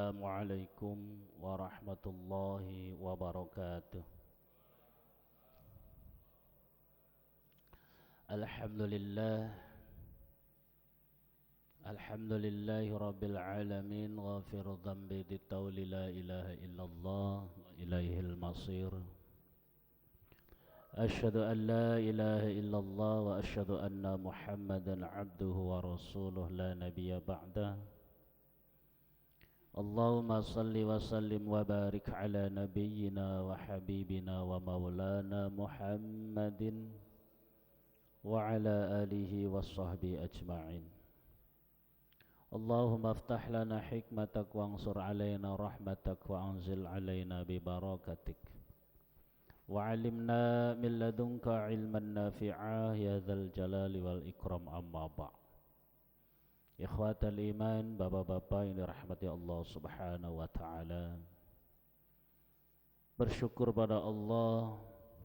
Assalamualaikum warahmatullahi wabarakatuh. Alhamdulillah, alhamdulillahi rabbil alamin, ghafir dhanbi ditawli la ilaha illallah wa ilaihil masir. Asyhadu an la ilaha illallah wa asyhadu anna Muhammadan abduhu wa rasuluh la nabiyya ba'dah. Allahumma salli wa sallim wa barik ala nabiyyina wa habibina wa maulana Muhammadin wa ala alihi wa sahbihi ajma'in. Allahumma aftah lana hikmatak wa ansur alaina rahmatak wa anzil alaina bi barakatik wa alimna min ladunka ilman nafi'ah ya dzal jalali wal ikram, amma ba'. Ikhwatal iman, bapak-bapak yang dirahmati Allah subhanahu wa ta'ala, bersyukur pada Allah.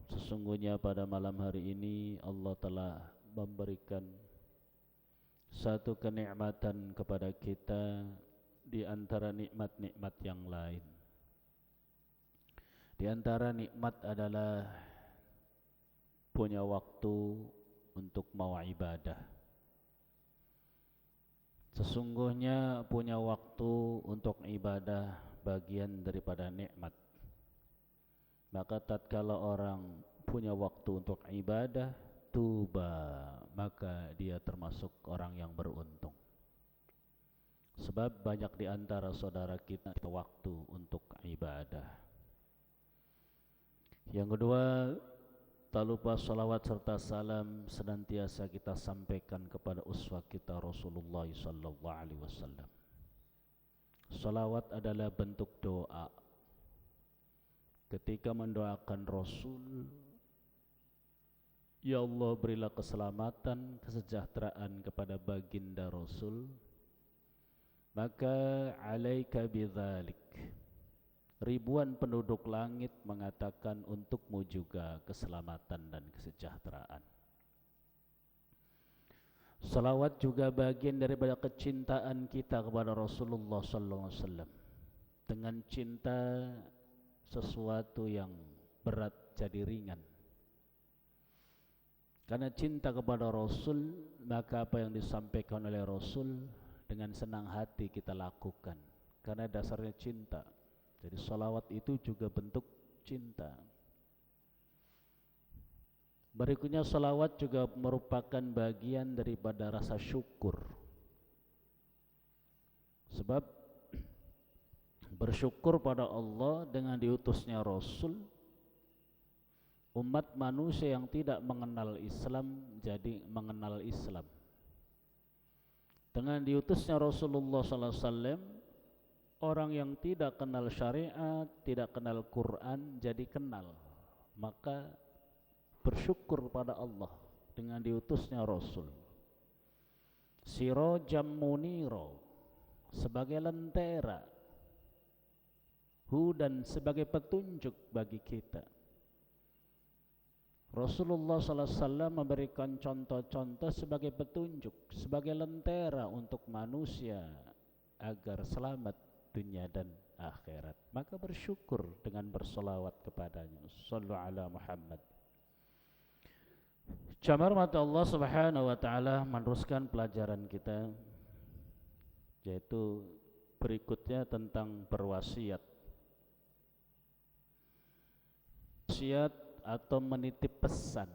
Sesungguhnya pada malam hari ini Allah telah memberikan satu kenikmatan kepada kita di antara nikmat-nikmat yang lain. Di antara nikmat adalah punya waktu untuk mau ibadah. Sesungguhnya punya waktu untuk ibadah bagian daripada nikmat. Maka tatkala orang punya waktu untuk ibadah, tuba, maka dia termasuk orang yang beruntung. Sebab banyak di antara saudara kita waktu untuk ibadah. Yang kedua, tak lupa salawat serta salam senantiasa kita sampaikan kepada uswah kita Rasulullah sallallahu alaihi wasallam. Salawat adalah bentuk doa. Ketika mendoakan Rasul, ya Allah berilah keselamatan, kesejahteraan kepada baginda Rasul, maka alaika bidzalik, ribuan penduduk langit mengatakan untukmu juga keselamatan dan kesejahteraan. Salawat juga bagian daripada kecintaan kita kepada Rasulullah sallallahu alaihi wasallam. Dengan cinta, sesuatu yang berat jadi ringan. Karena cinta kepada Rasul, maka apa yang disampaikan oleh Rasul dengan senang hati kita lakukan. Karena dasarnya cinta. Jadi salawat itu juga bentuk cinta. Berikutnya salawat juga merupakan bagian daripada rasa syukur. Sebab bersyukur pada Allah dengan diutusnya Rasul, umat manusia yang tidak mengenal Islam jadi mengenal Islam. Dengan diutusnya Rasulullah sallallahu alaihi wasallam, orang yang tidak kenal syariat, tidak kenal Quran jadi kenal. Maka bersyukur pada Allah dengan diutusnya Rasul. Sirajam muniro, sebagai lentera, hudan sebagai petunjuk bagi kita. Rasulullah sallallahu alaihi wasallam memberikan contoh-contoh sebagai petunjuk, sebagai lentera untuk manusia agar selamat dunia dan akhirat. Maka bersyukur dengan bersolawat kepadanya. Sallu ala Muhammad. Jamaah mata Allah subhanahu wa ta'ala, meneruskan pelajaran kita, yaitu berikutnya tentang berwasiat. Wasiat atau menitip pesan,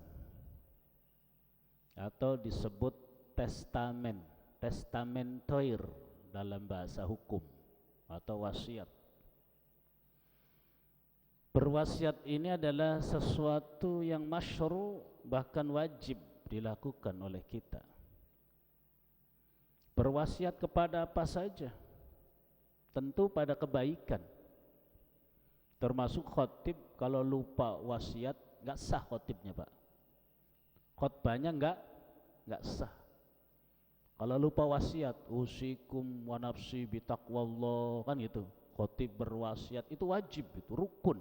atau disebut testamen, testamentoir dalam bahasa hukum, atau wasiat. Berwasiat ini adalah sesuatu yang masyru', bahkan wajib dilakukan oleh kita. Berwasiat kepada apa saja? Tentu pada kebaikan. Termasuk khotib, kalau lupa wasiat enggak sah khotibnya, Pak. Khotbahnya enggak sah. Kalau lupa wasiat, usikum wa nafsi bitaqwallah, kan gitu. Khotib berwasiat itu wajib, itu rukun.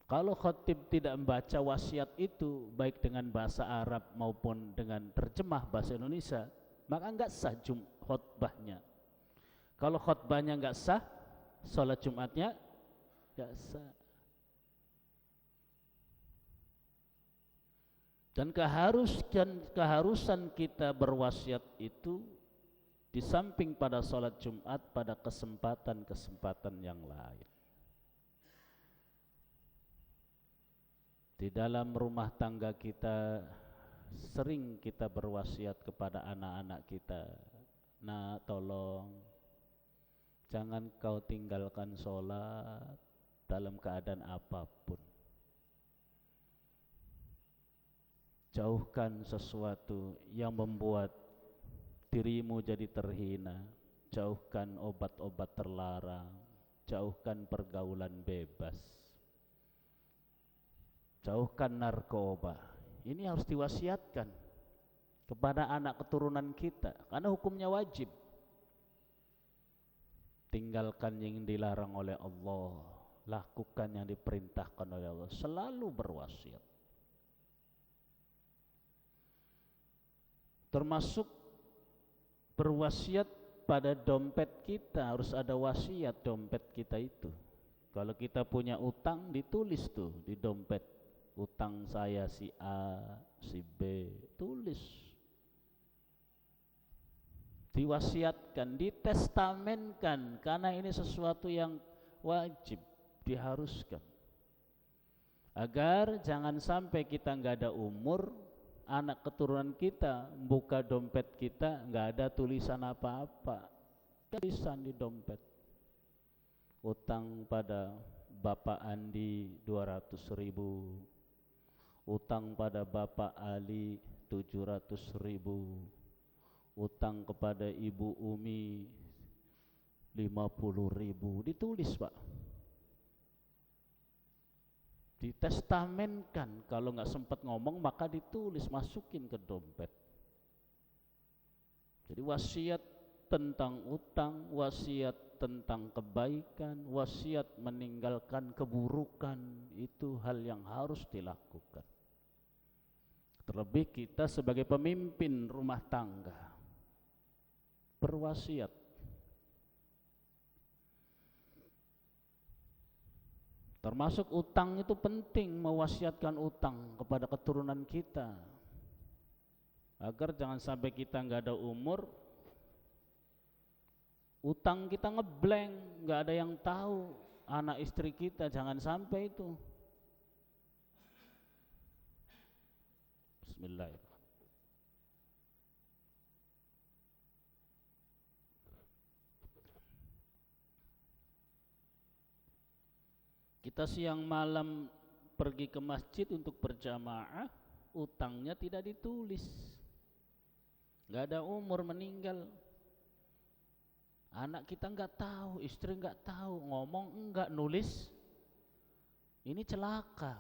Kalau khotib tidak membaca wasiat itu, baik dengan bahasa Arab maupun dengan terjemah bahasa Indonesia, maka enggak sah khotbahnya. Kalau khutbahnya nggak sah, sholat Jumatnya nggak sah. Dan keharusan kita berwasiat itu di samping pada sholat Jumat, pada kesempatan-kesempatan yang lain. Di dalam rumah tangga kita sering kita berwasiat kepada anak-anak kita, "Nak, tolong jangan kau tinggalkan sholat dalam keadaan apapun. Jauhkan sesuatu yang membuat dirimu jadi terhina. Jauhkan obat-obat terlarang. Jauhkan pergaulan bebas. Jauhkan narkoba." Ini harus diwasiatkan kepada anak keturunan kita, karena hukumnya wajib. Tinggalkan yang dilarang oleh Allah, lakukan yang diperintahkan oleh Allah. Selalu berwasiat. Termasuk berwasiat pada dompet kita, harus ada wasiat dompet kita itu. Kalau kita punya utang, ditulis tuh di dompet. Utang saya si A, si B, tulis. Diwasiatkan, ditestamenkan, karena ini sesuatu yang wajib, diharuskan. Agar jangan sampai kita nggak ada umur, anak keturunan kita buka dompet kita nggak ada tulisan apa-apa, tulisan di dompet. Utang pada Bapak Andi 200.000, utang pada Bapak Ali 700.000, utang kepada Ibu Umi 50.000, ditulis Pak. Ditestamenkan, kalau nggak sempat ngomong maka ditulis, masukin ke dompet. Jadi wasiat tentang utang, wasiat tentang kebaikan, wasiat meninggalkan keburukan, itu hal yang harus dilakukan. Terlebih kita sebagai pemimpin rumah tangga, berwasiat. Termasuk utang itu penting, mewasiatkan utang kepada keturunan kita, agar jangan sampai kita nggak ada umur, utang kita ngeblank, nggak ada yang tahu, anak istri kita, jangan sampai itu. Bismillahirrahmanirrahim. Kita siang malam pergi ke masjid untuk berjamaah, utangnya tidak ditulis. Nggak ada umur, meninggal. Anak kita nggak tahu, istri nggak tahu, ngomong enggak, nulis. Ini celaka.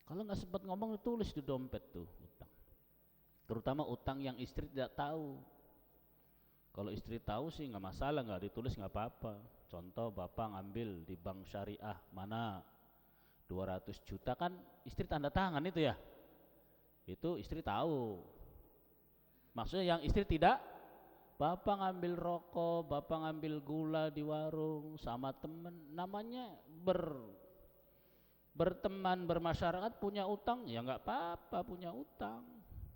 Kalau nggak sempat ngomong, tulis di dompet tuh utang. Terutama utang yang istri tidak tahu. Kalau istri tahu sih nggak masalah, nggak ditulis nggak apa-apa. Contoh bapak ngambil di bank syariah mana 200 juta, kan istri tanda tangan itu ya. Itu istri tahu. Maksudnya yang istri tidak, bapak ngambil rokok, bapak ngambil gula di warung sama temen, namanya berteman, bermasyarakat, punya utang, ya nggak apa-apa punya utang.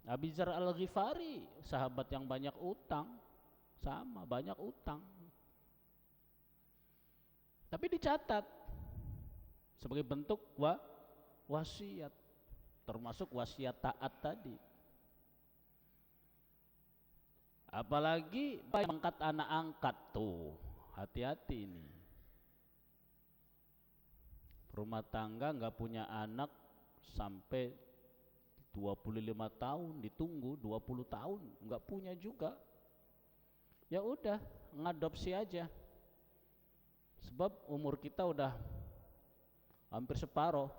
Abi Dzar Al-Ghifari, sahabat yang banyak utang, sama banyak utang. Tapi dicatat sebagai bentuk wasiat, termasuk wasiat taat tadi. Apalagi angkat anak angkat tuh, hati-hati ini. Rumah tangga nggak punya anak sampai 25 tahun, ditunggu 20 tahun, nggak punya juga. Ya udah, ngadopsi aja. Sebab umur kita udah hampir separuh,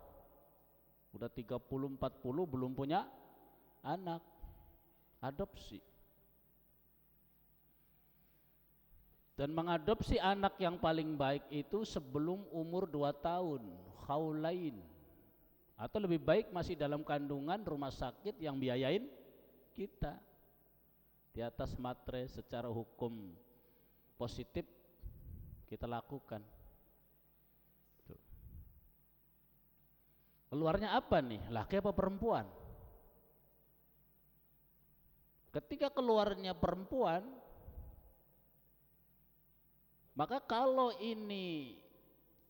udah 30-40 belum punya anak, adopsi. Dan mengadopsi anak yang paling baik itu sebelum umur 2 tahun, khaulain. Atau lebih baik masih dalam kandungan, rumah sakit yang biayain kita. Di atas matre secara hukum positif kita lakukan. Tuh. Keluarnya apa nih? Laki apa perempuan? Ketika keluarnya perempuan, maka kalau ini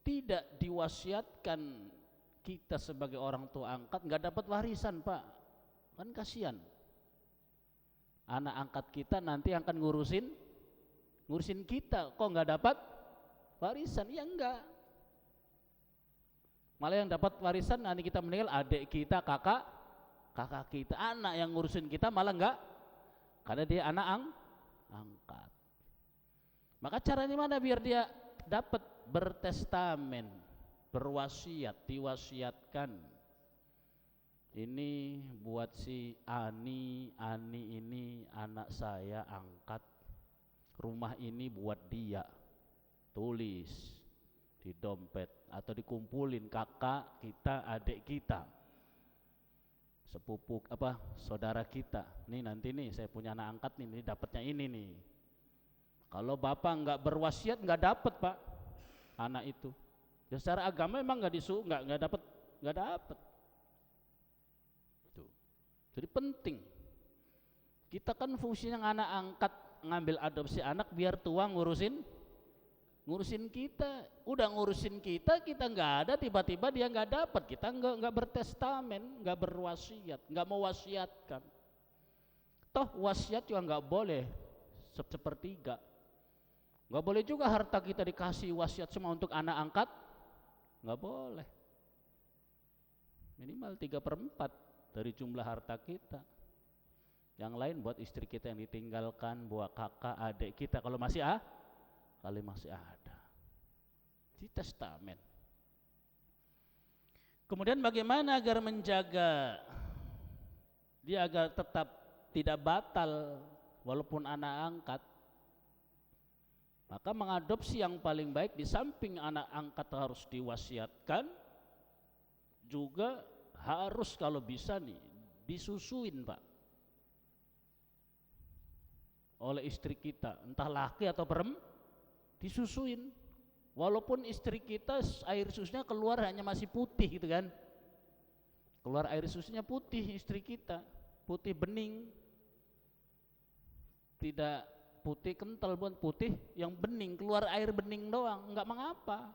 tidak diwasiatkan kita sebagai orang tua angkat, nggak dapat warisan Pak, kan kasihan. Anak angkat kita nanti akan ngurusin kita, kok nggak dapat warisan? Ya enggak. Malah yang dapat warisan nanti kita meninggal, adik kita, kakak kita, anak yang ngurusin kita malah enggak, karena dia anak angkat. Maka caranya mana biar dia dapat? Bertestamen, berwasiat, diwasiatkan. Ini buat si Ani ini anak saya angkat, rumah ini buat dia, tulis di dompet atau dikumpulin kakak kita, adik kita, sepupu saudara kita. Nih nanti nih saya punya anak angkat nih, ini dapatnya ini nih. Kalau bapak nggak berwasiat nggak dapat Pak anak itu. Ya secara agama memang nggak dapat. Jadi penting. Kita kan fungsinya anak angkat, ngambil adopsi anak biar tua ngurusin kita. Udah ngurusin kita nggak ada, tiba-tiba dia nggak dapat. Kita nggak bertestamen, nggak berwasiat, nggak mau wasiatkan. Toh wasiat juga nggak boleh sepertiga. Nggak boleh juga harta kita dikasih wasiat semua untuk anak angkat, nggak boleh. Minimal 3/4 dari jumlah harta kita. Yang lain buat istri kita yang ditinggalkan, buat kakak, adik kita kalau masih ada. Di testamen. Kemudian bagaimana agar menjaga dia agar tetap tidak batal walaupun anak angkat? Maka mengadopsi yang paling baik, di samping anak angkat harus diwasiatkan, juga harus kalau bisa nih disusuin Pak oleh istri kita, entah laki atau perempuan, disusuin. Walaupun istri kita air susunya keluar hanya masih putih gitu kan, keluar air susunya putih, istri kita putih bening, tidak putih kental, bukan putih yang bening, keluar air bening doang, enggak mengapa.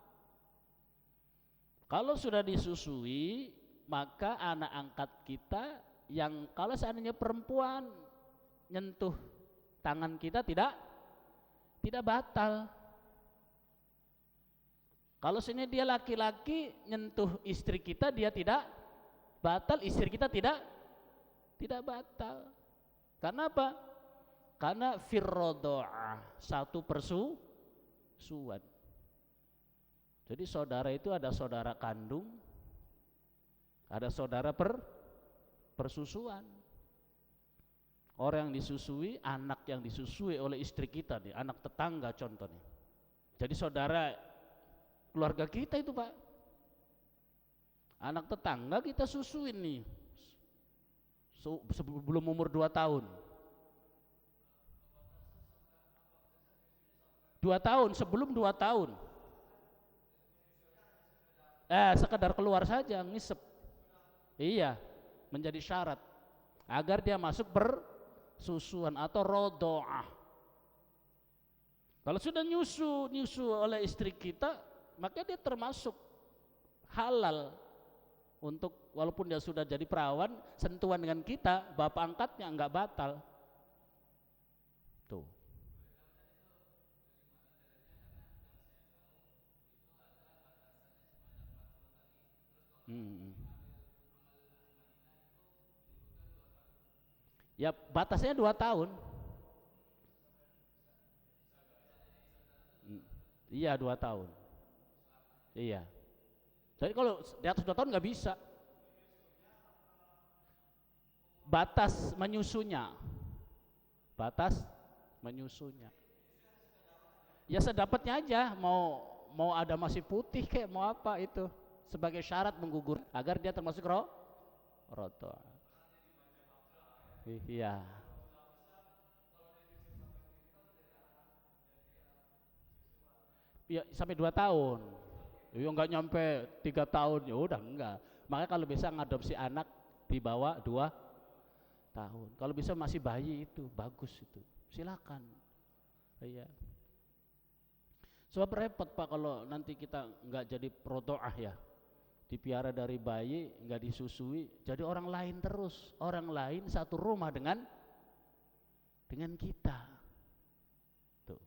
Kalau sudah disusui, maka anak angkat kita yang kalau seandainya perempuan nyentuh tangan kita tidak batal. Kalau seandainya dia laki-laki nyentuh istri kita, dia tidak batal, istri kita tidak batal. Karena apa? Karena firrodo'ah, satu persusuan. Jadi saudara itu ada saudara kandung, ada saudara persusuan. Orang yang disusui, anak yang disusui oleh istri kita nih, anak tetangga contohnya. Jadi saudara keluarga kita itu Pak. Anak tetangga kita susuin nih sebelum umur 2 tahun. 2 tahun, sebelum 2 tahun. Sekedar keluar saja, ngisep. Iya, menjadi syarat agar dia masuk persusuan atau rodo'ah. Kalau sudah nyusu oleh istri kita, maka dia termasuk halal untuk, walaupun dia sudah jadi perawan, sentuhan dengan kita, bapak angkatnya enggak batal. Tuh. Ya batasnya 2 tahun. Iya 2 tahun. Iya. Jadi kalau di atas 2 tahun nggak bisa. Batas menyusunya. Ya sedapatnya aja, mau ada masih putih kayak mau apa itu, sebagai syarat menggugur agar dia termasuk roto. Iya. Ya sampai 2 tahun. Ya enggak nyampe 3 tahun, ya udah enggak. Makanya kalau bisa ngadopsi anak di bawah 2 tahun. Kalau bisa masih bayi itu bagus itu. Silakan. Iya. Sebab repot Pak kalau nanti kita enggak jadi prodoah ya. Dipiara dari bayi, enggak disusui, jadi orang lain terus. Orang lain satu rumah dengan kita. Tuh.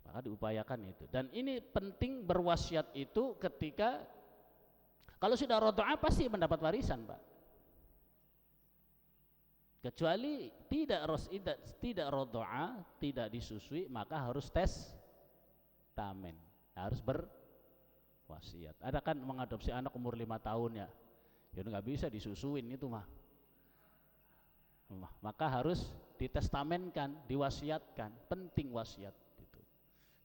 Maka diupayakan itu. Dan ini penting berwasiat itu ketika kalau sudah rodoah pasti mendapat warisan Pak. Kecuali tidak rodoah, tidak disusui, maka harus testamen, harus berwasiat. Ada kan mengadopsi anak umur 5 tahun ya, ya nggak bisa disusuin itu mah. Maka harus ditestamenkan, diwasiatkan, penting wasiat itu.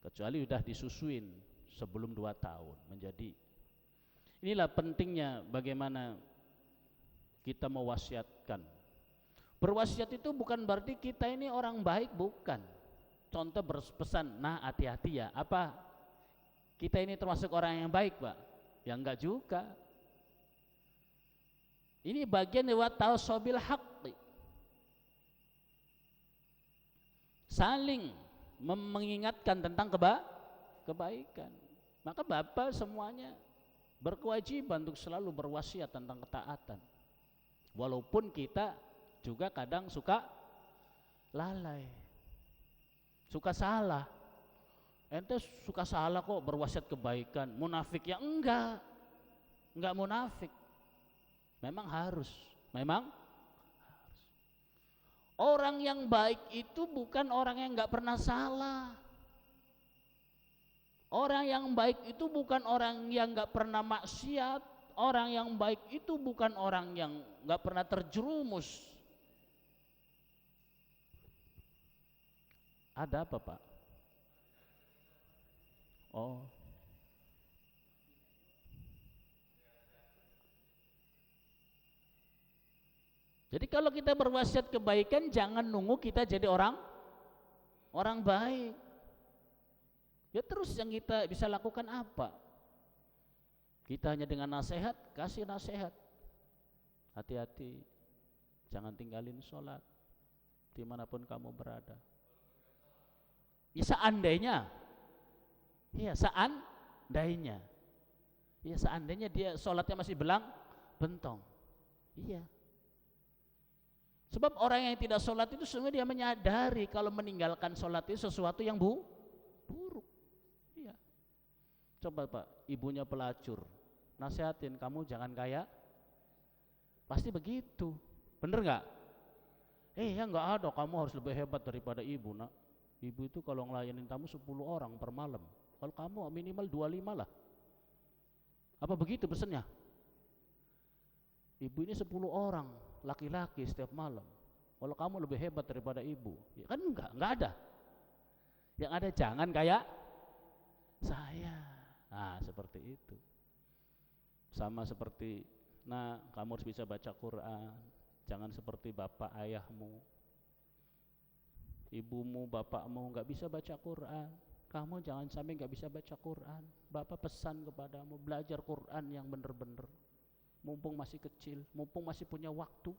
Kecuali sudah disusuin sebelum 2 tahun menjadi. Inilah pentingnya bagaimana kita mewasiatkan. Berwasiat itu bukan berarti kita ini orang baik, bukan. Contoh berpesan, nah hati-hati ya, apa kita ini termasuk orang yang baik Pak? Ya enggak juga. Ini bagian lewat tausobil haqqi, saling mengingatkan tentang kebaikan. Maka Bapak semuanya berkewajiban untuk selalu berwasiat tentang ketaatan. Walaupun kita juga kadang suka lalai, suka salah. Ente suka salah kok berwasiat kebaikan, munafik ya? Enggak munafik. Memang harus. Orang yang baik itu bukan orang yang enggak pernah salah. Orang yang baik itu bukan orang yang enggak pernah maksiat. Orang yang baik itu bukan orang yang enggak pernah terjerumus. Ada apa Pak? Oh. Jadi kalau kita berwasiat kebaikan, jangan nunggu kita jadi orang baik. Ya terus yang kita bisa lakukan apa? Kita hanya dengan nasihat, kasih nasihat. Hati-hati, jangan tinggalin sholat dimanapun kamu berada. Ya seandainya, seandainya dia sholatnya masih bentong. Iya. Sebab orang yang tidak sholat itu sebenarnya dia menyadari kalau meninggalkan sholat itu sesuatu yang buruk. Iya. Coba Pak, ibunya pelacur, nasihatin kamu jangan kaya, pasti begitu, bener nggak? Ya nggak ada, kamu harus lebih hebat daripada ibu nak. Ibu itu kalau ngelayanin tamu 10 orang per malam, kalau kamu minimal 25 lah. Apa begitu pesannya? Ibu ini 10 orang laki-laki setiap malam, kalau kamu lebih hebat daripada ibu. Ya kan enggak ada. Yang ada jangan kayak saya. Nah seperti itu. Sama seperti, nah kamu harus bisa baca Quran. Jangan seperti bapak ayahmu, ibumu, bapakmu nggak bisa baca Quran. Kamu jangan sampai nggak bisa baca Quran. Bapak pesan kepadamu, belajar Quran yang benar-benar. Mumpung masih kecil, mumpung masih punya waktu.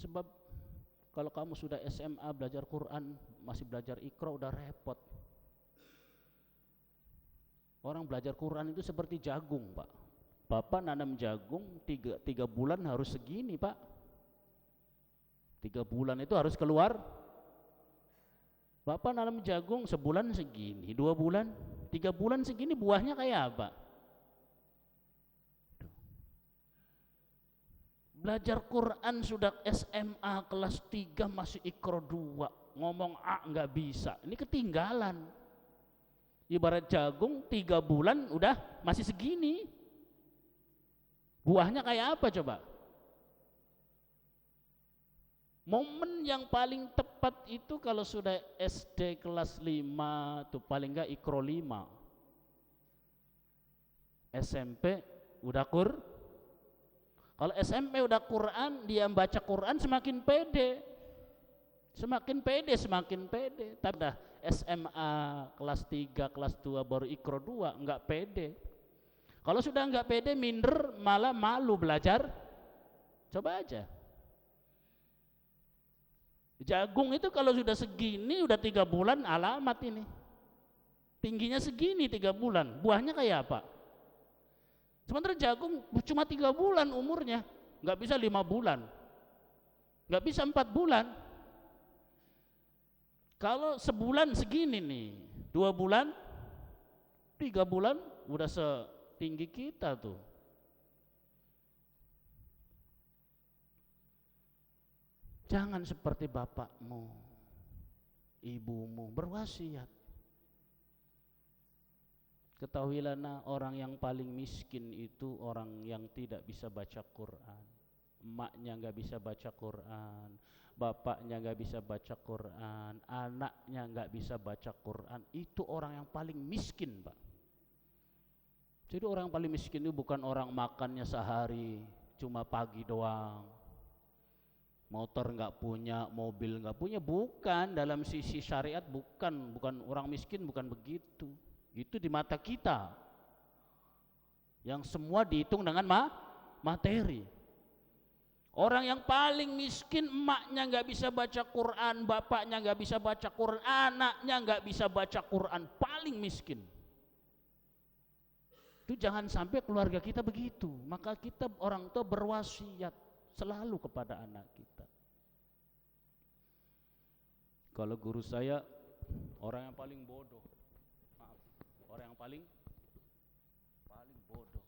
Sebab kalau kamu sudah SMA belajar Quran, masih belajar Iqra udah repot. Orang belajar Quran itu seperti jagung Pak. Bapak nanam jagung 3 bulan harus segini Pak. 3 bulan itu harus keluar. Bapak nanam jagung sebulan segini, 2 bulan, 3 bulan segini, buahnya kayak apa? Belajar Quran sudah SMA kelas 3 masih Iqra 2, ngomong A nggak bisa, ini ketinggalan. Ibarat jagung 3 bulan udah masih segini, buahnya kayak apa coba? Momen yang paling tepat itu kalau sudah SD kelas 5 tuh paling enggak Iqra 5, SMP udah kalau SMP udah Quran, dia baca Quran semakin pede. Semakin pede, semakin pede. Tapi dah SMA kelas 3, kelas 2 baru Iqra 2 enggak pede. Kalau sudah enggak pede, minder, malah malu belajar. Coba aja. Jagung itu kalau sudah segini, udah 3 bulan alamat ini. Tingginya segini 3 bulan, buahnya kayak apa? Sementara jagung cuma 3 bulan umurnya, nggak bisa 5 bulan, nggak bisa 4 bulan. Kalau sebulan segini nih, 2 bulan, 3 bulan udah setinggi kita tuh. Jangan seperti bapakmu, ibumu, berwasiat. Ketahuilah orang yang paling miskin itu orang yang tidak bisa baca Quran. Emaknya nggak bisa baca Quran, bapaknya nggak bisa baca Quran, anaknya nggak bisa baca Quran. Itu orang yang paling miskin, Pak. Jadi orang yang paling miskin itu bukan orang makannya sehari cuma pagi doang, motor nggak punya, mobil nggak punya. Bukan, dalam sisi syariat bukan orang miskin, bukan begitu. Itu di mata kita yang semua dihitung dengan materi. Orang yang paling miskin, emaknya nggak bisa baca Quran, bapaknya nggak bisa baca Quran, anaknya nggak bisa baca Quran, paling miskin. Itu jangan sampai keluarga kita begitu. Maka kita orang tua berwasiat selalu kepada anak kita. Kalau guru saya orang yang paling bodoh, maaf, orang yang paling bodoh.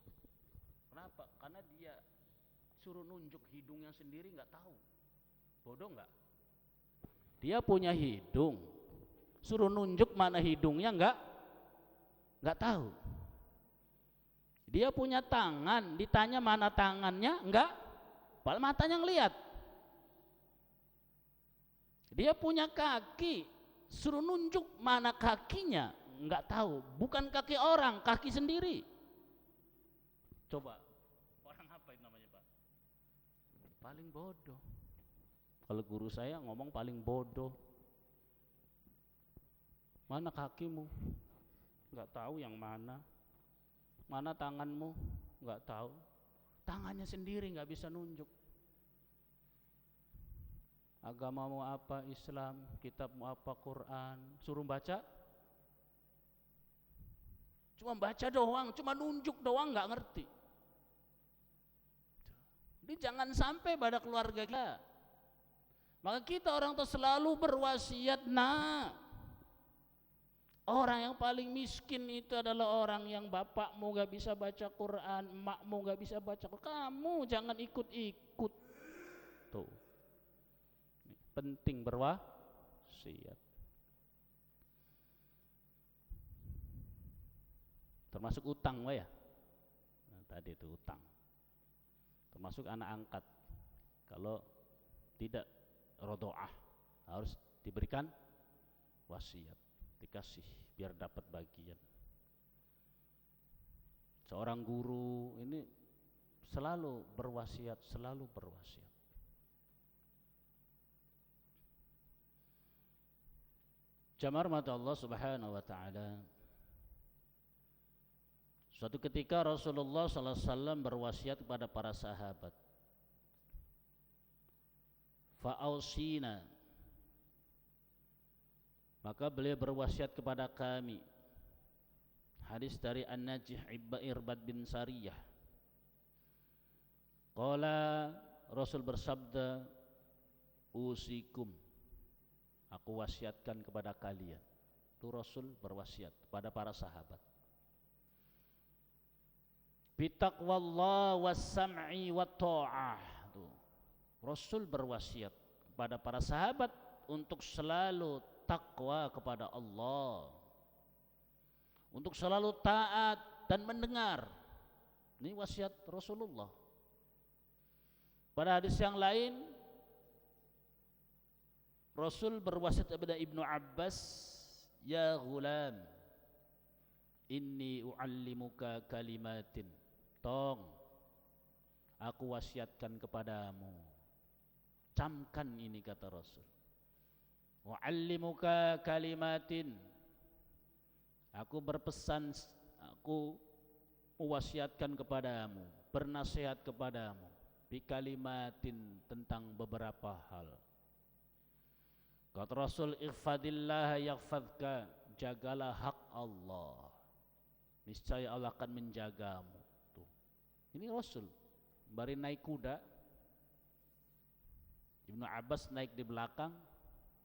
Kenapa? Karena dia suruh nunjuk hidungnya sendiri nggak tahu. Bodoh nggak? Dia punya hidung, suruh nunjuk mana hidungnya nggak tahu. Dia punya tangan, ditanya mana tangannya nggak, padahal matanya ngelihat. Dia punya kaki, suruh nunjuk mana kakinya nggak tahu. Bukan kaki orang, kaki sendiri. Coba orang apa itu namanya, Pak? Paling bodoh. Kalau guru saya ngomong paling bodoh. Mana kakimu? Nggak tahu yang mana. Mana tanganmu? Nggak tahu. Tangannya sendiri nggak bisa nunjuk. Agamamu apa? Islam. Kitabmu apa? Quran. Suruh baca, cuma baca doang, cuma nunjuk doang, nggak ngerti. Jadi jangan sampai pada keluarga kita. Maka kita orang tua selalu berwasiat, orang yang paling miskin itu adalah orang yang bapakmu gak bisa baca Quran, emakmu gak bisa baca Quran. Kamu jangan ikut-ikut. Tuh, penting berwasiat. Termasuk utang, ya. Nah, tadi itu utang. Termasuk anak angkat. Kalau tidak rodoah, harus diberikan wasiat, dikasih biar dapat bagian. Seorang guru ini selalu berwasiat, selalu berwasiat. Jamaah rahmat Allah Subhanahu wa taala. Suatu ketika Rasulullah sallallahu alaihi wasallam berwasiat kepada para sahabat. Fa'ausina, maka beliau berwasiat kepada kami. Hadis dari An-Najih Irbad bin Sariyah. Qala, Rasul bersabda, usikum, aku wasiatkan kepada kalian. Itu Rasul berwasiat kepada para sahabat. Bitaqwallah was-sam'i wat-tha'ah. Rasul berwasiat kepada para sahabat untuk selalu takwa kepada Allah, untuk selalu taat dan mendengar. Ini wasiat Rasulullah. Pada hadis yang lain, Rasul berwasiat kepada Ibnu Abbas, ya ghulam, inni u'allimuka kalimatin. Tong, aku wasiatkan kepadamu, camkan ini, kata Rasul. U'allimuka kalimatin, aku berpesan, aku mewasiatkan kepadamu, bernasihat kepadamu, bi kalimatin, tentang beberapa hal. Kata Rasul, ihfadillah yaghfadka, jagalah hak Allah, niscaya Allah akan menjagamu. Tuh. Ini Rasul bari naik kuda, Ibnu Abbas naik di belakang,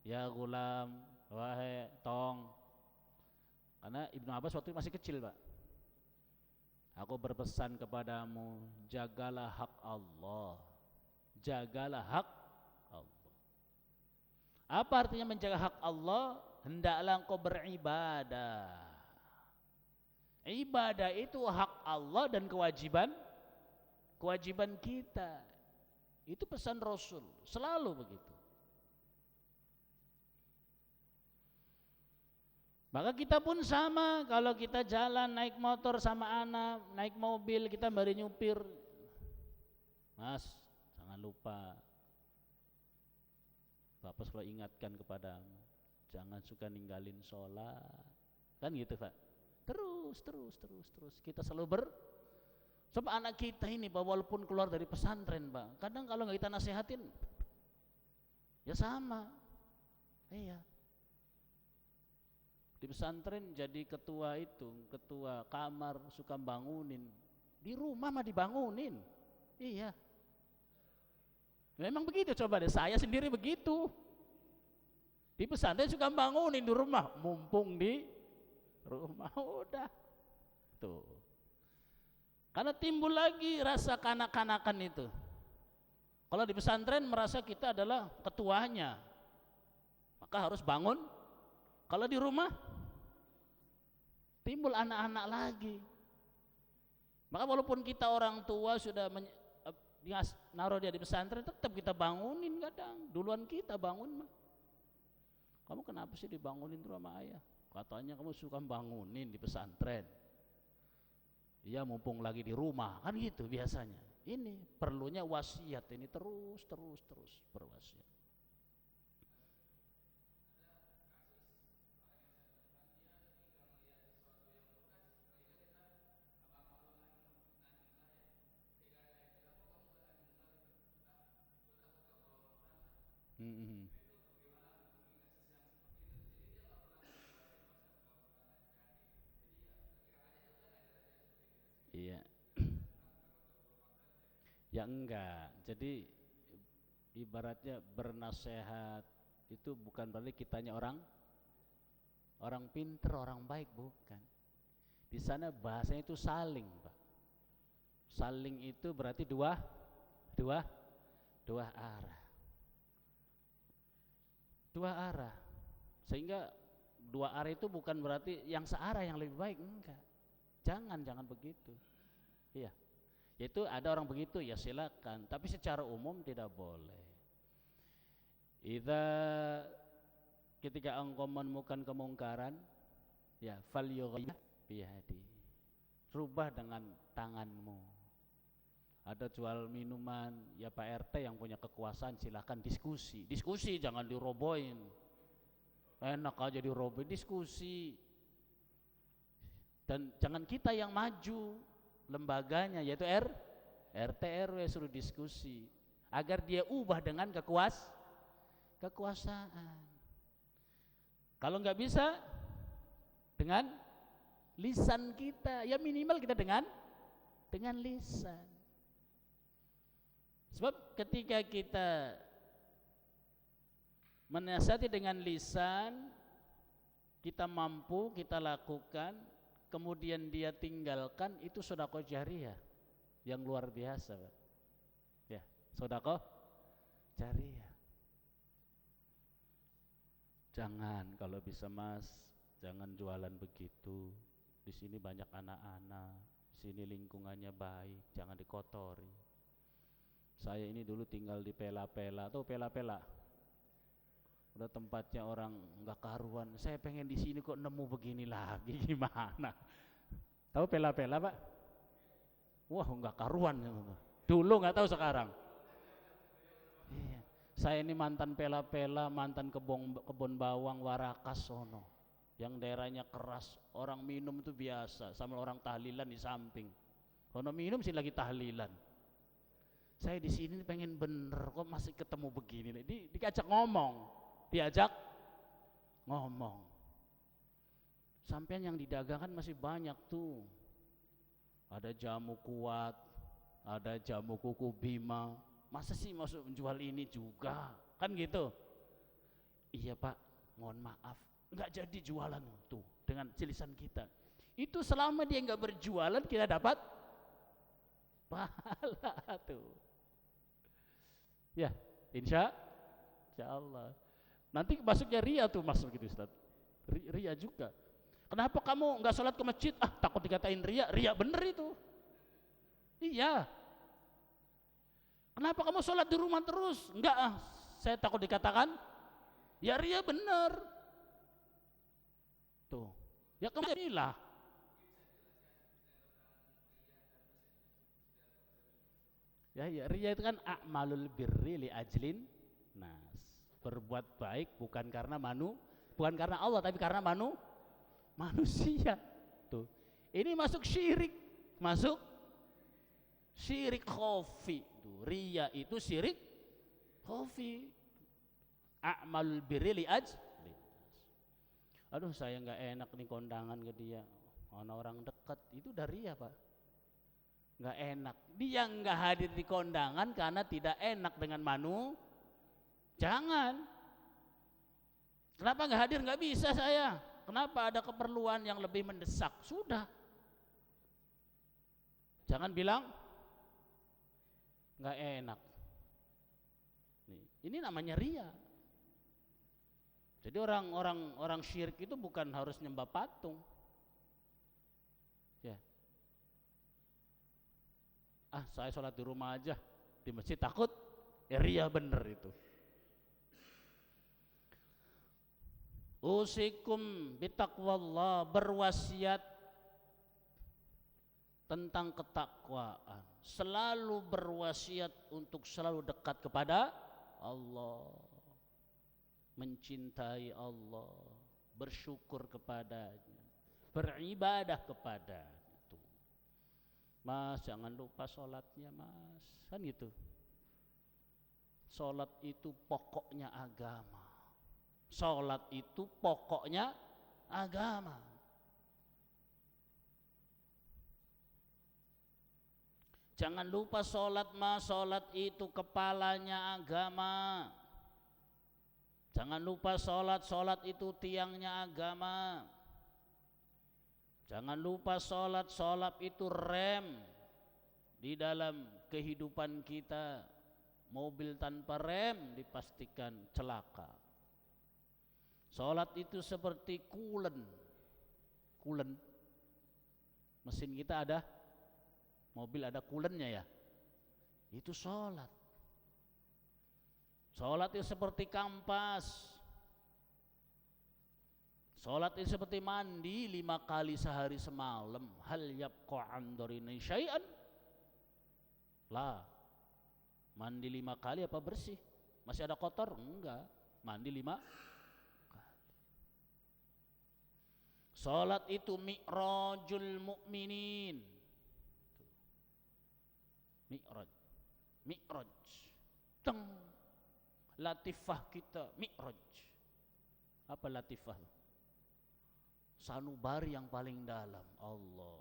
ya gulam, wahai tong. Karena Ibnu Abbas waktu itu masih kecil, Pak. Aku berpesan kepadamu, jagalah hak Allah. Jagalah hak Allah. Apa artinya menjaga hak Allah? Hendaklah engkau beribadah. Ibadah itu hak Allah dan kewajiban kita. Itu pesan Rasul, selalu begitu. Maka kita pun sama, kalau kita jalan naik motor sama anak, naik mobil, kita mari nyupir. Mas, jangan lupa, Bapak selalu ingatkan kepadamu, jangan suka ninggalin sholat. Kan gitu, Pak. Terus. Kita selalu sebab anak kita ini, Pak, walaupun keluar dari pesantren, Pak, kadang kalau nggak kita nasihatin, ya sama. Iya. Di pesantren jadi ketua kamar, suka bangunin. Di rumah mah dibangunin. Iya. Memang begitu, coba deh, saya sendiri begitu. Di pesantren suka bangunin di rumah, mumpung di rumah udah. Tuh. Karena timbul lagi rasa kanak-kanakan itu. Kalau di pesantren merasa kita adalah ketuanya, maka harus bangun. Kalau di rumah timbul anak-anak lagi. Maka walaupun kita orang tua sudah naruh dia di pesantren, tetap kita bangunin kadang. Duluan kita bangun mah. Kamu kenapa sih dibangunin tuh sama ayah? Katanya kamu suka bangunin di pesantren. Iya, mumpung lagi di rumah, kan gitu biasanya. Ini perlunya wasiat, ini terus berwasiat. Iya. Ya enggak. Jadi ibaratnya bernasehat itu bukan berarti kitanya orang pinter, orang baik, bukan. Di sana bahasanya itu saling, Pak. Saling itu berarti dua arah. Dua arah. Sehingga dua arah itu bukan berarti yang searah yang lebih baik, enggak. Jangan begitu. Iya. Yaitu ada orang begitu, ya silakan, tapi secara umum tidak boleh. Ketika engkau menemukan kemungkaran, ya falyughayyir biyadi. Rubah dengan tanganmu. Ada jual minuman, ya Pak RT yang punya kekuasaan silakan diskusi. Diskusi, jangan dirobohin. Enak aja dirobohin, diskusi. Dan jangan kita yang maju, lembaganya yaitu RT RW suruh diskusi agar dia ubah dengan kekuasaan. Kalau nggak bisa dengan lisan kita, ya minimal kita dengan lisan. Sebab ketika kita menasihati dengan lisan, kita mampu, kita lakukan, kemudian dia tinggalkan, itu sedekah jariyah yang luar biasa, Pak. Ya, sedekah jariyah. Jangan, kalau bisa Mas, jangan jualan begitu. Di sini banyak anak-anak, di sini lingkungannya baik, jangan dikotori. Saya ini dulu tinggal di Pela-Pela, tahu Pela-Pela? Udah tempatnya orang nggak karuan. Saya pengen di sini kok nemu begini lagi, gimana? Tahu Pela-Pela, Pak? Wah, nggak karuan. Dulu nggak tahu, sekarang. Iya. Saya ini mantan pela-pela, mantan kebun bawang Warakas sono, yang daerahnya keras, orang minum itu biasa, sama orang tahlilan di samping. Kalau minum sih lagi tahlilan. Saya di sini pengen bener, kok masih ketemu begini. Diajak ngomong. Sampean yang didagangkan masih banyak tuh. Ada jamu kuat, ada jamu kuku bima. Masa sih masuk menjual ini juga? Kan gitu. Iya Pak, mohon maaf, nggak jadi jualan tuh dengan cilisan kita. Itu selama dia nggak berjualan kita dapat pahala tuh. Ya, insya Allah. Nanti masuknya ria tuh masuk gitu Ustaz. Ria juga. Kenapa kamu nggak sholat ke masjid? Takut dikatain ria. Ria bener itu. Iya. Kenapa kamu sholat di rumah terus? Enggak, saya takut dikatakan ya ria bener. Tuh, ya kemanilah. Ya, ria itu kan a'malul birri li ajlin nas. Berbuat baik bukan karena Allah, tapi karena manusia. Tuh, ini masuk syirik khafi. Tuh, ria itu syirik khafi. A'malul birri li ajlin nas. Aduh, saya nggak enak nih kondangan ke dia. Orang dekat itu udah ria Pak. Nggak enak. Dia nggak hadir di kondangan karena tidak enak dengan Jangan. Kenapa nggak hadir? Nggak bisa saya. Kenapa? Ada keperluan yang lebih mendesak. Sudah. Jangan bilang nggak enak. Ini namanya ria. Jadi orang syirik itu bukan harus nyembah patung. Ya. Saya sholat di rumah aja, di masjid takut. Ya ria bener itu. Usikum bitaqwallah, berwasiat tentang ketakwaan. Selalu berwasiat untuk selalu dekat kepada Allah, mencintai Allah, bersyukur kepadanya, beribadah kepadanya. Mas, jangan lupa sholatnya Mas, kan gitu. Sholat itu pokoknya agama. Sholat itu pokoknya agama. Jangan lupa sholat Mas, sholat itu kepalanya agama. Jangan lupa sholat itu tiangnya agama. Jangan lupa sholat itu rem di dalam kehidupan kita. Mobil tanpa rem dipastikan celaka. Sholat itu seperti kulen. Mesin kita ada, mobil ada kulennya ya. Itu sholat. Sholat itu seperti kampas. Sholat itu seperti mandi 5 kali sehari semalam. Hal yabqa an darini syai'an? Lah. Mandi 5 kali apa bersih? Masih ada kotor? Enggak. Mandi 5 kali. Sholat itu mi'rajul mu'minin. Mi'raj. Teng. Latifah kita mi'raj. Apa latifah? Sanubari yang paling dalam. Allah.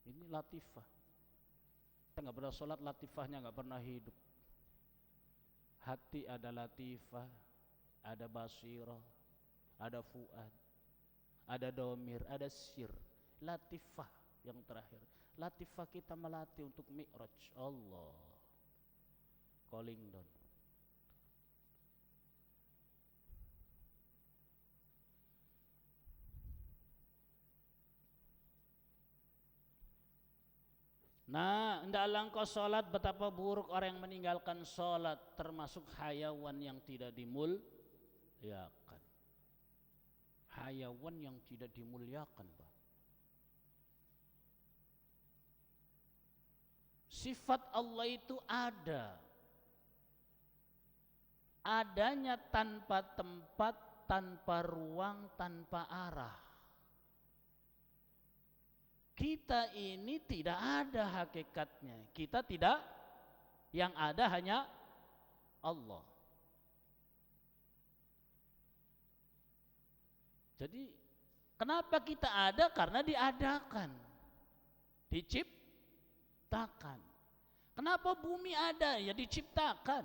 Ini latifah. Kita nggak pernah sholat, latifahnya nggak pernah hidup. Hati ada latifah, ada basirah, ada fuad, ada domir, ada sir. Latifah yang terakhir. Latifah kita melatih untuk mi'raj. Allah. Calling down. Nah, hendaklah engkau sholat, betapa buruk orang yang meninggalkan sholat, termasuk hayawan yang tidak dimuliakan. Hayawan yang tidak dimuliakan, Pak. Sifat Allah itu ada. Adanya tanpa tempat, tanpa ruang, tanpa arah. Kita ini tidak ada hakikatnya. Kita tidak, yang ada hanya Allah. Jadi kenapa kita ada? Karena diadakan, diciptakan. Kenapa bumi ada? Ya diciptakan.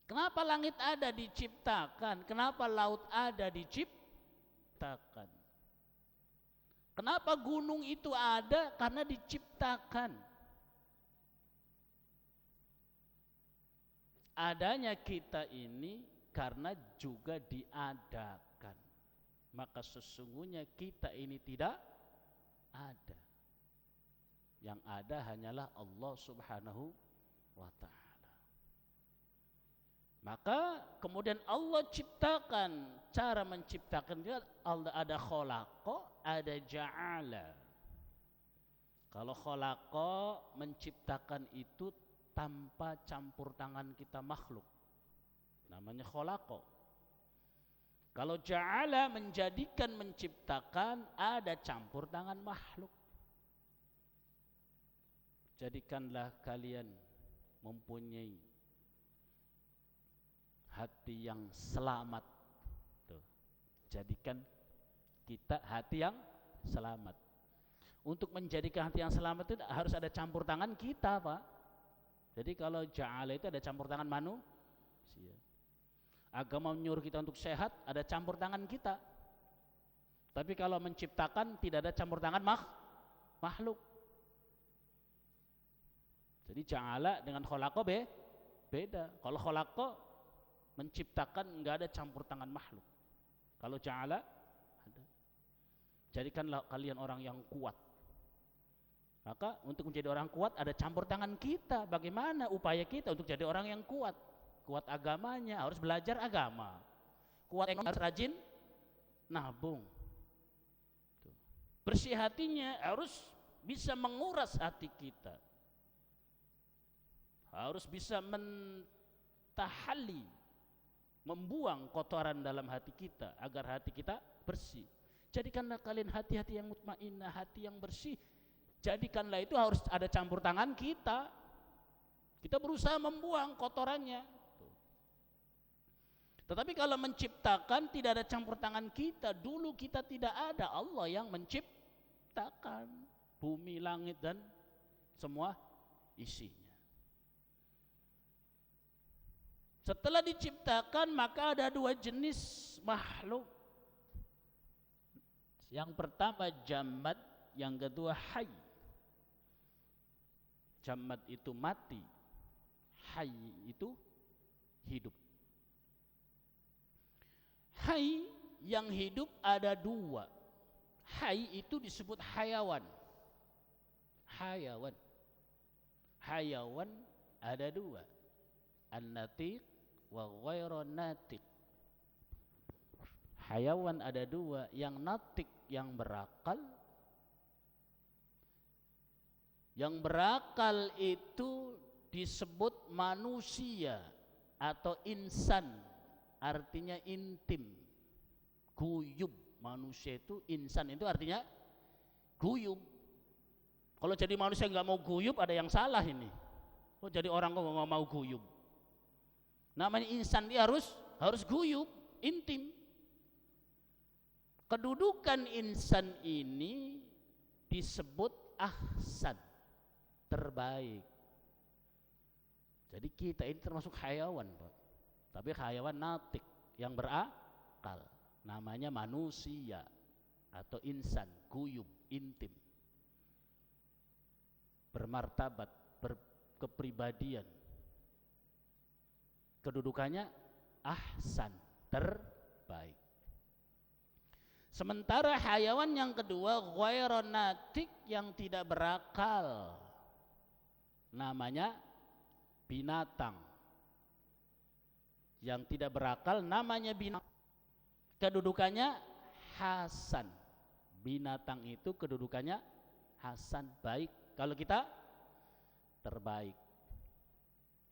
Kenapa langit ada? Diciptakan. Kenapa laut ada? Diciptakan. Kenapa gunung itu ada? Karena diciptakan. Adanya kita ini karena juga diadakan. Maka sesungguhnya kita ini tidak ada. Yang ada hanyalah Allah Subhanahu wa ta'ala. Maka kemudian Allah ciptakan. Cara menciptakan dia ada khalaqa, ada ja'ala. Kalau khalaqa menciptakan itu tanpa campur tangan kita makhluk, namanya khalaqa. Kalau ja'ala menjadikan, menciptakan, ada campur tangan makhluk. Jadikanlah kalian mempunyai hati yang selamat. Tuh. Jadikan kita hati yang selamat. Untuk menjadikan hati yang selamat itu harus ada campur tangan kita, Pak. Jadi kalau ja'ala itu ada campur tangan manusia. Agama menyuruh kita untuk sehat, ada campur tangan kita. Tapi kalau menciptakan tidak ada campur tangan makhluk. Jadi ja'ala dengan khalaqa beda. Kalau khalaqa menciptakan enggak ada campur tangan makhluk. Kalau ja'ala ada. Jadikanlah kalian orang yang kuat. Maka untuk menjadi orang kuat ada campur tangan kita. Bagaimana upaya kita untuk jadi orang yang kuat? Kuat agamanya, harus belajar agama. Kuat ekonomi, harus rajin nabung. Bersih hatinya, harus bisa menguras hati kita. Harus bisa mentahali, membuang kotoran dalam hati kita agar hati kita bersih. Jadikanlah kalian hati-hati yang mutmainnah, hati yang bersih. Jadikanlah itu harus ada campur tangan kita. Kita berusaha membuang kotorannya. Tetapi kalau menciptakan tidak ada campur tangan kita. Dulu kita tidak ada, Allah yang menciptakan bumi, langit dan semua isinya. Setelah diciptakan maka ada dua jenis makhluk. Yang pertama jamad, yang kedua hayy. Jamad itu mati, hayy itu hidup. Hayy yang hidup ada dua. Hayy itu disebut hayawan. Hayawan ada dua. An-natiq wa ghairu natiq. Hayawan ada dua, yang natik, yang berakal. Yang berakal itu disebut manusia atau insan, artinya intim, guyub. Manusia itu, insan itu artinya guyub. Kalau jadi manusia nggak mau guyub, ada yang salah ini. Oh, jadi orang kok nggak mau guyub. Namanya insan, dia harus guyub, intim. Kedudukan insan ini disebut ahsan, terbaik. Jadi kita ini termasuk hayawan, Pak. Tapi hayawan natik, yang berakal. Namanya manusia atau insan, guyub, intim. Bermartabat, berkepribadian. Kedudukannya ahsan, terbaik. Sementara hayawan yang kedua ghairu natik, yang tidak berakal, namanya binatang. Yang tidak berakal namanya binatang. Kedudukannya hasan. Binatang itu kedudukannya hasan, baik. Kalau kita terbaik.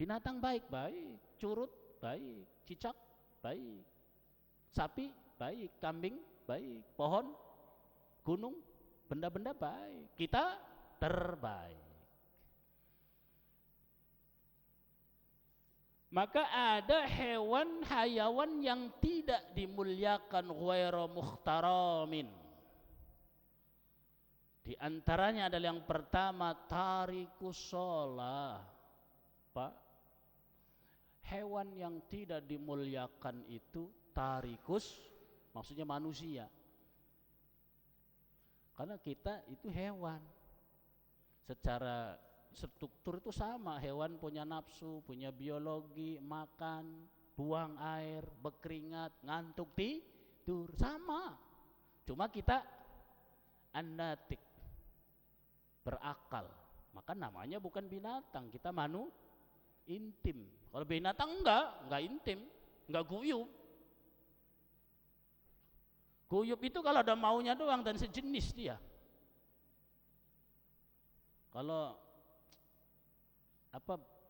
Binatang baik, curut baik, cicak baik, sapi baik, kambing baik, pohon, gunung, benda-benda baik. Kita terbaik. Maka ada hewan hayawan yang tidak dimuliakan, ghairu muhtaramin. Di antaranya adalah yang pertama tarikus shalah. Pak, hewan yang tidak dimuliakan itu tarikus, maksudnya manusia. Karena kita itu hewan. Secara struktur itu sama, hewan punya nafsu, punya biologi, makan, buang air, berkeringat, ngantuk, tidur, sama. Cuma kita anatik, berakal, maka namanya bukan binatang, kita intim. Kalau binatang enggak intim, enggak guyup. Guyup itu kalau ada maunya doang dan sejenis dia. Kalau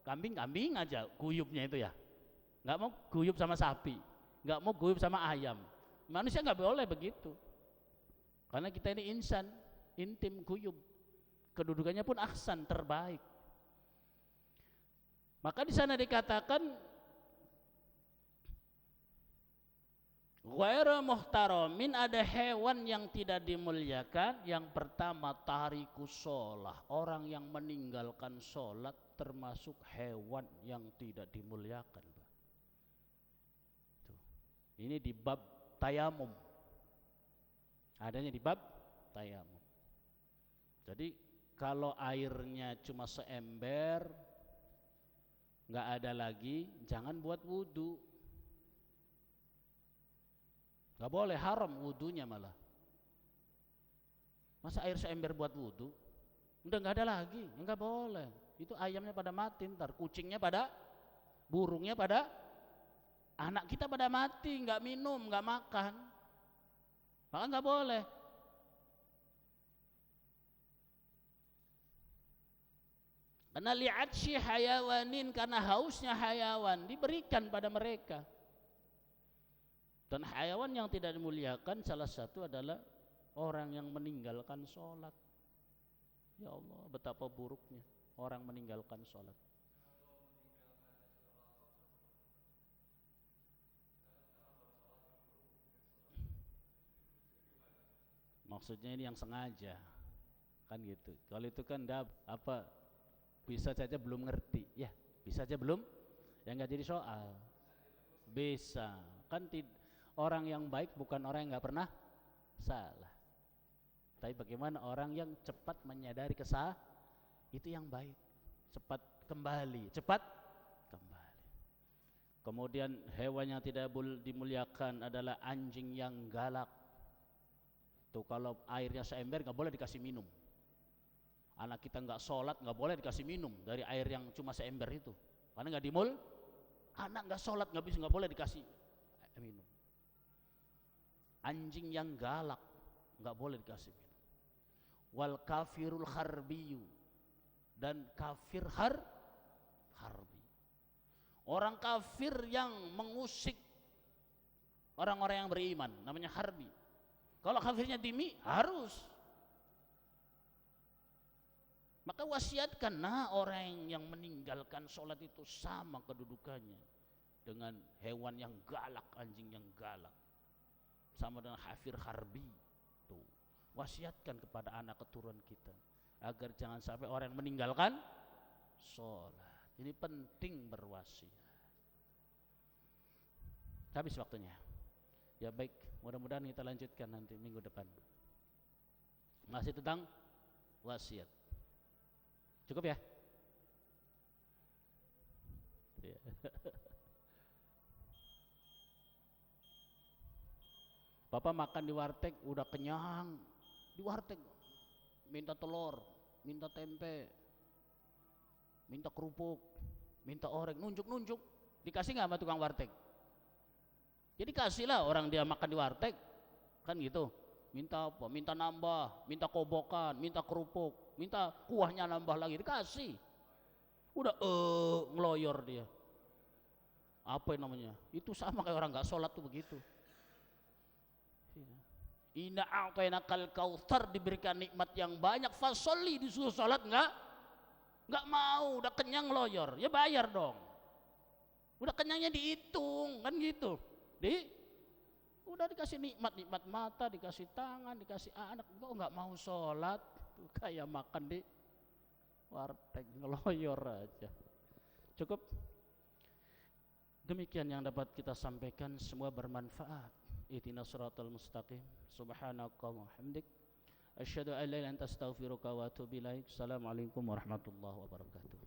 kambing aja guyupnya itu ya, nggak mau guyup sama sapi, nggak mau guyup sama ayam. Manusia nggak boleh begitu, karena kita ini insan, intim, guyup, kedudukannya pun ahsan, terbaik. Maka di sana dikatakan ghairu muhtaramin, ada hewan yang tidak dimuliakan. Yang pertama tarikus shalah, orang yang meninggalkan sholat termasuk hewan yang tidak dimuliakan. Tuh. Ini di bab tayamum, adanya di bab tayamum. Jadi kalau airnya cuma seember, nggak ada lagi, jangan buat wudu. Nggak boleh, haram wudunya malah. Masa air seember buat wudu? Udah nggak ada lagi, nggak boleh. Itu ayamnya pada mati, ntar kucingnya pada, burungnya pada, anak kita pada mati, nggak minum, nggak makan, maka nggak boleh. Karena li'atshi hayawanin, karena hausnya hayawan diberikan pada mereka. Dan hayawan yang tidak dimuliakan salah satu adalah orang yang meninggalkan sholat. Ya Allah, betapa buruknya orang meninggalkan sholat. Maksudnya ini yang sengaja, kan gitu. Kalau itu kan bisa saja belum ngerti, ya bisa saja belum, ya nggak jadi soal. Bisa, kan orang yang baik bukan orang yang nggak pernah salah. Tapi bagaimana orang yang cepat menyadari kesalahan, itu yang baik. Cepat kembali. Kemudian hewan yang tidak dimuliakan adalah anjing yang galak. Tuh, kalau airnya seember nggak boleh dikasih minum. Anak kita nggak sholat nggak boleh dikasih minum dari air yang cuma seember itu, karena nggak anak nggak sholat nggak boleh dikasih minum. Anjing yang galak nggak boleh dikasih minum. Wal kafirul harbiyu, dan kafir harbi, orang kafir yang mengusik orang-orang yang beriman, namanya harbi. Kalau kafirnya dimi harus, maka wasiatkan, orang yang meninggalkan sholat itu sama kedudukannya dengan hewan yang galak, anjing yang galak, sama dengan kafir harbi. Tuh, wasiatkan kepada anak keturunan kita agar jangan sampai orang yang meninggalkan sholat. Ini penting berwasiat. Habis waktunya. Ya baik, mudah-mudahan kita lanjutkan nanti minggu depan. Masih tentang wasiat. Cukup ya? Bapak makan di warteg udah kenyang, di warteg minta telur, minta tempe, minta kerupuk, minta orek, nunjuk, dikasih nggak sama tukang warteg? Jadi kasihlah orang dia makan di warteg, kan gitu. Minta apa? Minta nambah, minta kobokan, minta kerupuk, minta kuahnya nambah lagi, dikasih. udah ngeloyor dia. Apa yang namanya? Itu sama kayak orang nggak sholat tuh begitu. Inna a'tainakal kautsar, diberikan nikmat yang banyak, fasolli, disuruh sholat nggak mau, udah kenyang loyor, ya bayar dong. Udah kenyangnya dihitung kan gitu. Udah dikasih nikmat mata, dikasih tangan, dikasih anak, kok nggak mau sholat, kayak makan di warteg ngeloyor aja. Cukup. Demikian yang dapat kita sampaikan, semua bermanfaat. Ihdinas siratal mustaqim. Subhanaka wa hamdik, asyhadu an la ilaha illa anta astaghfiruka wa atubu ilaik. Assalamualaikum warahmatullahi wabarakatuh.